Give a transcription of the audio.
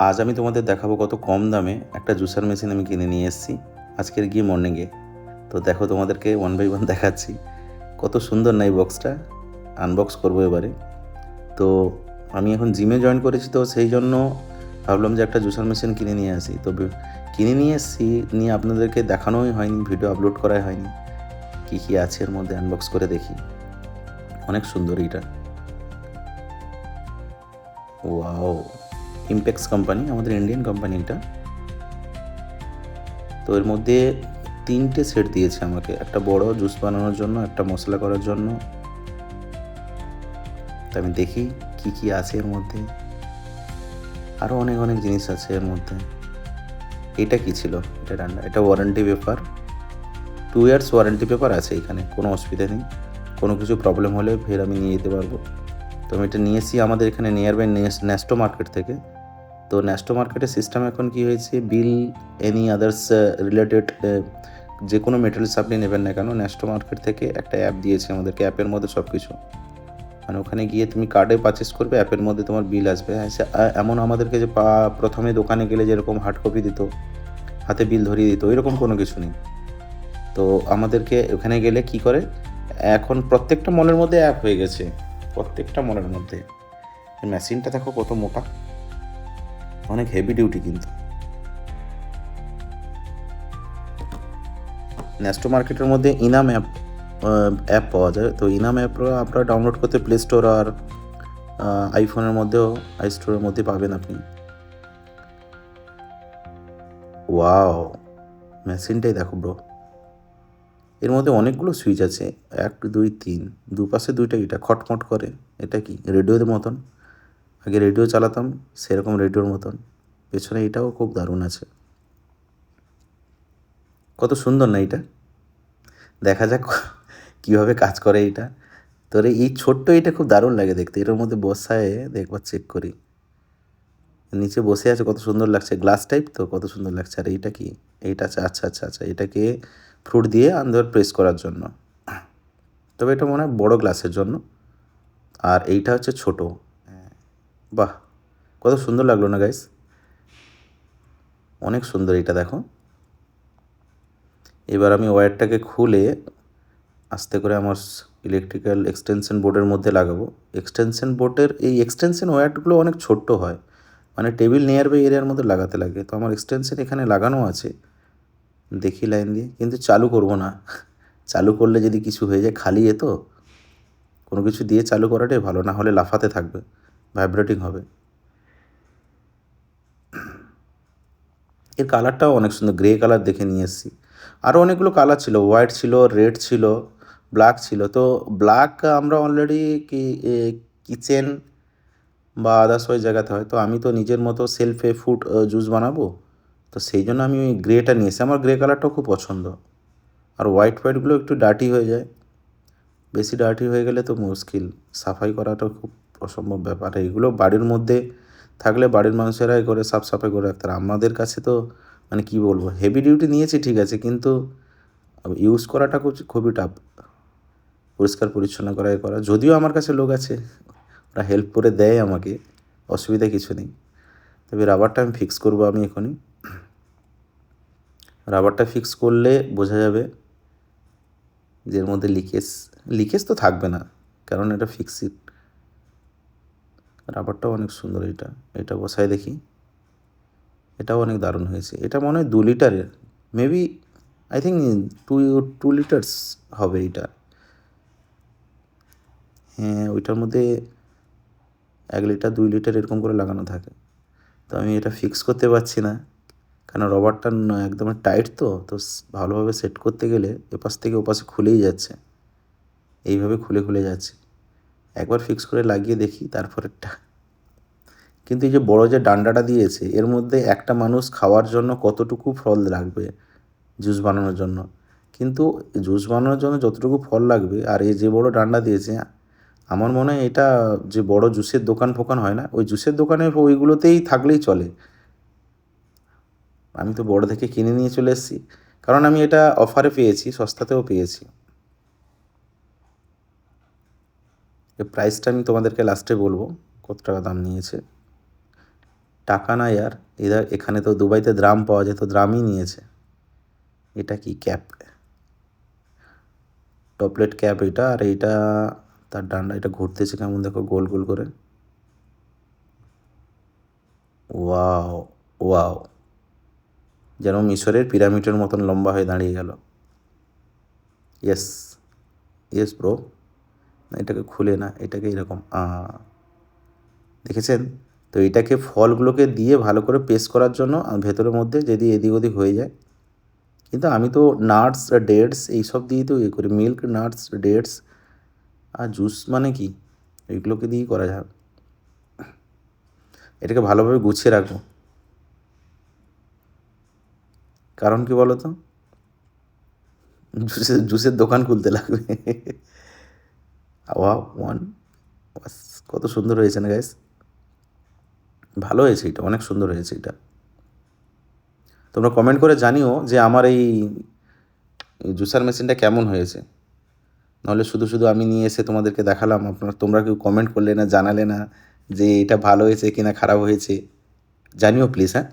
আজ আমি তোমাদের দেখাবো কত কম দামে একটা জুসার মেশিন আমি কিনে নিয়ে এসেছি আজকের গিয়ে মর্নিংয়ে। তো দেখো তোমাদেরকে ওয়ান বাই ওয়ান দেখাচ্ছি। কত সুন্দর না এই বক্সটা, আনবক্স করবো এবারে। তো আমি এখন জিমে জয়েন করেছি, তো সেই জন্য ভাবলাম যে একটা জুসার মেশিন কিনে নিয়ে আসি। তো কিনে নিয়ে এসেছি, নিয়ে আপনাদেরকে দেখানোই হয়নি, ভিডিও আপলোড করাই হয়নি। কী কী আছে এর মধ্যে আনবক্স করে দেখি। অনেক সুন্দর এইটা। ওয়াও, ইমপ্যাক্স কোম্পানি, আমাদের ইন্ডিয়ান কোম্পানি এটা। তো এর মধ্যে 3টে সেট দিয়েছে আমাকে, একটা বড় জুস বানানোর জন্য, একটা মশলা করার জন্য। তো আমি দেখি কি কি আছে এর মধ্যে। আরও অনেক অনেক জিনিস আছে এর মধ্যে। এটা কি ছিল? এটা রান্না, এটা warranty paper. 2 years warranty paper আছে এখানে, কোনো অসুবিধা নেই। কোনো কিছু প্রবলেম হলে ফের আমি নিয়ে যেতে পারবো। তো আমি এটা নিয়েছি আমাদের এখানে নিয়ার বাই ন্যাস্টো মার্কেট থেকে। তো ন্যাস্টো মার্কেটের সিস্টেম এখন কি হয়েছে, বিল এনি আদার্স রিলেটেড যে কোনো মেটেরিয়ালস আপনি নেবেন না কেন, ন্যাস্টো মার্কেট থেকে একটা অ্যাপ দিয়েছে আমাদেরকে। অ্যাপের মধ্যে সব কিছু, মানে ওখানে গিয়ে তুমি কার্ডে পারচেস করবে, অ্যাপের মধ্যে তোমার বিল আসবে। এমন আমাদেরকে যে প্রথমে দোকানে গেলে যেরকম হার্ড কপি দিত, হাতে বিল ধরিয়ে দিত, এরকম কোনো কিছু নেই। তো আমাদেরকে ওখানে গেলে কি করে, এখন প্রত্যেকটা মলের মধ্যে অ্যাপ হয়ে গেছে, প্রত্যেকটা মলের মধ্যে। মেশিনটা দেখো কত মোটা, অনেক হেভি ডিউটি কিন্তু। ন্যাস্টো মার্কেটের মধ্যে ইনাম অ্যাপ পাওয়া যায়। তো ইনাম অ্যাপ আপনারা ডাউনলোড করতে প্লে স্টোর আর আইফোনের মধ্যেও, আই স্টোরের মধ্যে পাবেন আপনি। ওয়াও, মেশিনটাই দেখো ব্রো। এর মধ্যে অনেকগুলো সুইচ আছে, 1 2 3, দুপাশে দুইটা এটা খটমট করে। এটা কি রেডিওর মতন, আগে রেডিও চালাতাম সেরকম রেডিওর মতন। পেছনে এটাও খুব দারুণ আছে। কত সুন্দর না এটা। দেখা যাক কীভাবে কাজ করে এটা। তোর এই ছোট্ট এটা খুব দারুণ লাগে দেখতে। এটার মধ্যে বসায় একবার চেক করি, নিচে বসে আছে, কত সুন্দর লাগছে। গ্লাস টাইপ তো, কত সুন্দর লাগছে। আর এইটা কি? এইটা আচ্ছা আচ্ছা আচ্ছা আচ্ছা, এটাকে ফ্রুট দিয়ে আন্দার প্রেস করার জন্য। তবে এটা মনে হয় বড়ো গ্লাসের জন্য, আর এইটা হচ্ছে ছোট। বাহ, কত সুন্দর লাগলো না গাইস? অনেক সুন্দর এটা দেখো। এবার আমি ওয়্যারটাকে খুলে আস্তে করে আমার ইলেকট্রিক্যাল এক্সটেনশন বোর্ডের মধ্যে লাগাবো। এক্সটেনশন বোর্ডের এই এক্সটেনশন ওয়্যারগুলো অনেক ছোট্ট হয়, মানে টেবিল নিয়ার বাই এরিয়ার মধ্যে লাগাতে লাগে। তো আমার এক্সটেনশন এখানে লাগানো আছে, দেখি লাইন দিয়ে, কিন্তু চালু করব না। চালু করলে যদি কিছু হয়ে যায়, খালি তো কোনো কিছু দিয়ে চালু করাটাই ভালো, না হলে লাফাতে থাকবে, ভাইব্রেটিং হবে। এর কালারটাও অনেক সুন্দর, গ্রে কালার দেখে নিয়ে এসেছি। আরও অনেকগুলো কালার ছিল, হোয়াইট ছিল, রেড ছিল, ব্ল্যাক ছিল। তো ব্ল্যাক আমরা অলরেডি কিচেন বা আদার্স ওই জায়গাতে হয়। তো আমি তো নিজের মতো সেলফে ফ্রুট জুস বানাবো, তো সেই জন্য আমি ওই গ্রেটা নিয়েছি। আমার গ্রে কালারটাও খুব পছন্দ। আর হোয়াইটগুলো একটু ডার্টি হয়ে যায়, বেশি ডার্টি হয়ে গেলে তো মুশকিল, সাফাই করাটা খুব অসম্ভব ব্যাপার। এইগুলো বাড়ির মধ্যে থাকলে বাড়ির মানুষেরাই করে সাফ সাফাই করে রাখতে। আমাদের কাছে তো মানে কী বলবো, হেভি ডিউটি নিয়েছি ঠিক আছে, কিন্তু ইউজ করাটা খুবই টাফ। পরিষ্কার পরিচ্ছন্ন করা, যদিও আমার কাছে লোক আছে, ওরা হেল্প করে দেয় আমাকে, অসুবিধা কিছু নেই। তবে রাবারটা আমি ফিক্স করবো আমি এখনই। রাবারটা ফিক্স করলে বোঝা যাবে যে এর মধ্যে লিকেজ তো থাকবে না, কারণ এটা ফিক্সড। রাবারটাও অনেক সুন্দর। এটা বসায় দেখি, এটাও অনেক দারুণ হয়েছে। এটা মনে হয় 2 লিটারের, maybe I think two litres হবে এটা। হ্যাঁ, ওইটার মধ্যে 1 লিটার 2 লিটার এরকম করে লাগানো থাকে। তো আমি এটা ফিক্স করতে পারছি না, কারণ রবারটা একদম টাইট তো। তো ভালোভাবে সেট করতে গেলে এপাশ থেকে ওপাশে খুলেই যাচ্ছে, এইভাবে খুলে খুলে যাচ্ছে। একবার ফিক্স করে লাগিয়ে দেখি তারপরেরটা। কিন্তু এই যে বড় যে ডান্ডাটা দিয়েছে, এর মধ্যে একটা মানুষ খাওয়ার জন্য কতটুকু ফল লাগবে জুস বানানোর জন্য। কিন্তু জুস বানানোর জন্য যতটুকু ফল লাগবে, আর এই যে বড় ডান্ডা দিয়েছে, আমার মনে হয় এটা যে বড় জুসের দোকান ফোকান হয় না, ওই জুসের দোকানে ওইগুলোতেই থাকলেই চলে। আমি তো বড় থেকে কিনে নিয়ে চলে এসেছি, কারণ আমি এটা অফারে পেয়েছি, সস্তাতেও পেয়েছি। এর প্রাইসটা আমি তোমাদেরকে লাস্টে বলবো কত টাকা দাম নিয়েছে। টাকা না यार, এদের এখানে তো দুবাইতে দ্রাম পাওয়া যায়, তো দ্রামই নিয়েছে। এটা কি ক্যাপ, টপলেট ক্যাপ এটা, আর এইটা তার ডান্ডা, এটা ঘুরতেছে কেমন দেখো, গোল গোল করে। ওয়াও, ওয়াও, যেন মিশরের পিরামিডের মতন লম্বা হয়ে দাঁড়িয়ে গেল। Yes, yes bro. এটাকে খুলে না, এটাকে এরকম দেখেছেন তো, এটাকে ফলগুলোকে দিয়ে ভালো করে পেস্ট করার জন্য ভেতরের মধ্যে যদি এদিক ওদিক হয়ে যায়। কিন্তু আমি তো নাটস ডেটস এইসব দিয়েই তো ইয়ে করি, মিল্ক, নাটস, ডেটস আর জুস মানে কি, এইগুলোকে দিয়েই করা যায়। এটাকে ভালোভাবে গুছিয়ে রাখবো, কারণ কি বলো তো, জুসের দোকান খুলতে লাগবে। ওয়াও, ওয়ান, কত সুন্দর হয়েছে না গাইস, ভালো হয়েছে এটা, অনেক সুন্দর হয়েছে এটা। তোমরা কমেন্ট করে জানিও যে আমার এই জুসার মেশিনটা কেমন হয়েছে। নাহলে শুধু শুধু আমি নিয়ে এসে তোমাদেরকে দেখালাম, তোমরা কেউ কমেন্ট করলে না, জানালে না যে এটা ভালো হয়েছে কিনা খারাপ হয়েছে। জানিও প্লিজ, হ্যাঁ।